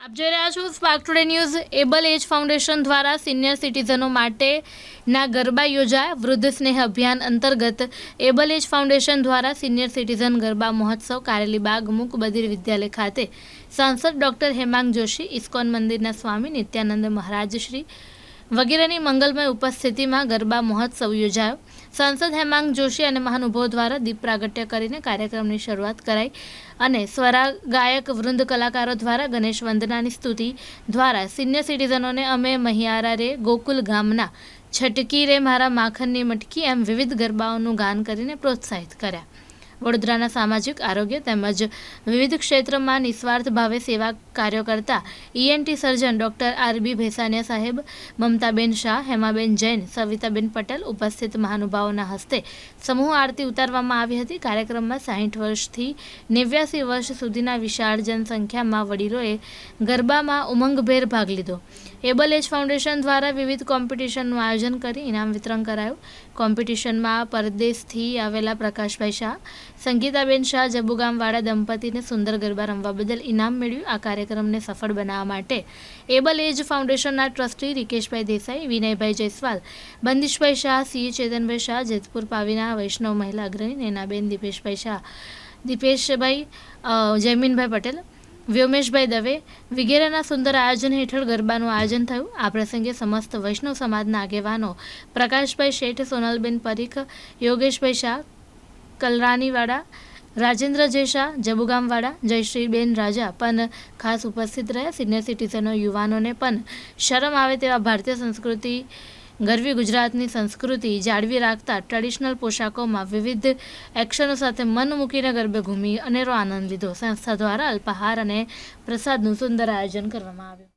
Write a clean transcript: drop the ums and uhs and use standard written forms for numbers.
આપ જોઈ રહ્યા છો સ્પાર્ક ટુડે ન્યૂઝ। એબલ એજ ફાઉન્ડેશન દ્વારા સિનિયર સિટીઝનો માટેના ગરબા યોજાયા। વૃદ્ધ સ્નેહ અભિયાન અંતર્ગત એબલ એજ ફાઉન્ડેશન દ્વારા સિનિયર સિટીઝન ગરબા મહોત્સવ કારેલીબાગ મૂક બધિર વિદ્યાલય ખાતે સાંસદ ડોક્ટર હેમાંગ જોશી, ઇસ્કોન મંદિરના સ્વામી નિત્યાનંદ મહારાજ શ્રી વગેરેની મંગલમય ઉપસ્થિતિમાં ગરબા મહોત્સવ યોજાયો। સાંસદ હેમાંગ જોશી અને મહાનુભાવો દ્વારા દીપ પ્રાગટ્ય કરીને કાર્યક્રમની શરૂઆત કરાઈ અને સ્વરા ગાયક વૃંદ કલાકારો દ્વારા ગણેશ વંદનાની સ્તુતિ દ્વારા સિનિયર સિટીઝનોને અમે મહિયારા રે ગોકુલ ગામના છટકી રે મારા માખનની મટકી એમ વિવિધ ગરબાઓનું ગાન કરીને પ્રોત્સાહિત કર્યા। વડોદરાના સામાજિક આરોગ્ય તેમજ વિવિધ ક્ષેત્રમાં નિસ્વાર્થ ભાવે સેવા કાર્યો કરતા ઈએનટી સર્જન ડોક્ટર આરબી ભેસાનિયા સાહેબ, મમતાબેન શાહ, હેમાબેન જૈન, સવિતાબેન પટેલ ઉપસ્થિત મહાનુભાવોના હસ્તે સમૂહ આરતી ઉતારવામાં આવી હતી। કાર્યક્રમમાં 60 વર્ષથી 89 વર્ષ સુધીના વિશાળ જનસંખ્યામાં વડીલોએ ગરબામાં ઉમંગભેર ભાગ લીધો। એબલ એજ ફાઉન્ડેશન દ્વારા વિવિધ કોમ્પિટિશનનું આયોજન કરી ઇનામ વિતરણ કરાયું। કોમ્પિટિશનમાં પરદેશથી આવેલા પ્રકાશભાઈ શાહ, સંગીતાબેન શાહ જબુગામવાળા દંપતીને સુંદર ગરબા રમવા બદલ ઇનામ મળ્યું। આ કાર્યક્રમને સફળ બનાવવા માટે એબલ એજ ફાઉન્ડેશનના ટ્રસ્ટી રિકેશભાઈ દેસાઈ, વિનયભાઈ જયસ્વાલ, બંદીશભાઈ શાહ, સીએ ચેતનભાઈ શાહ, જેતપુર પાવીના વૈષ્ણવ મહિલા અગ્રણી નૈનાબેન દીપેશભાઈ શાહ, દીપેશભાઈ જયમીનભાઈ પટેલ, વ્યોમેશભાઈ દવે વગેરેના સુંદર આયોજન હેઠળ ગરબાનું આયોજન થયું। આ પ્રસંગે સમસ્ત વૈષ્ણવ સમાજના આગેવાનો પ્રકાશભાઈ શેઠ, સોનલબેન પરીખ, યોગેશભાઈ શાહ કલરાનીવાડા, રાજેન્દ્ર જય શાહ જબુગામવાડા, જયશ્રીબેન રાજા પણ ખાસ ઉપસ્થિત રહ્યા। સિનિયર સિટીઝનો યુવાનોને પણ શરમ આવે તેવા ભારતીય સંસ્કૃતિ ગરવી ગુજરાતની સંસ્કૃતિ જાળવી રાખતા ટ્રેડિશનલ પોશાકોમાં વિવિધ એક્શનો સાથે મન મૂકીને ગરબે ઘૂમી અનેરો આનંદ લીધો। સંસ્થા દ્વારા અલ્પાહાર અને પ્રસાદનું સુંદર આયોજન કરવામાં આવ્યું।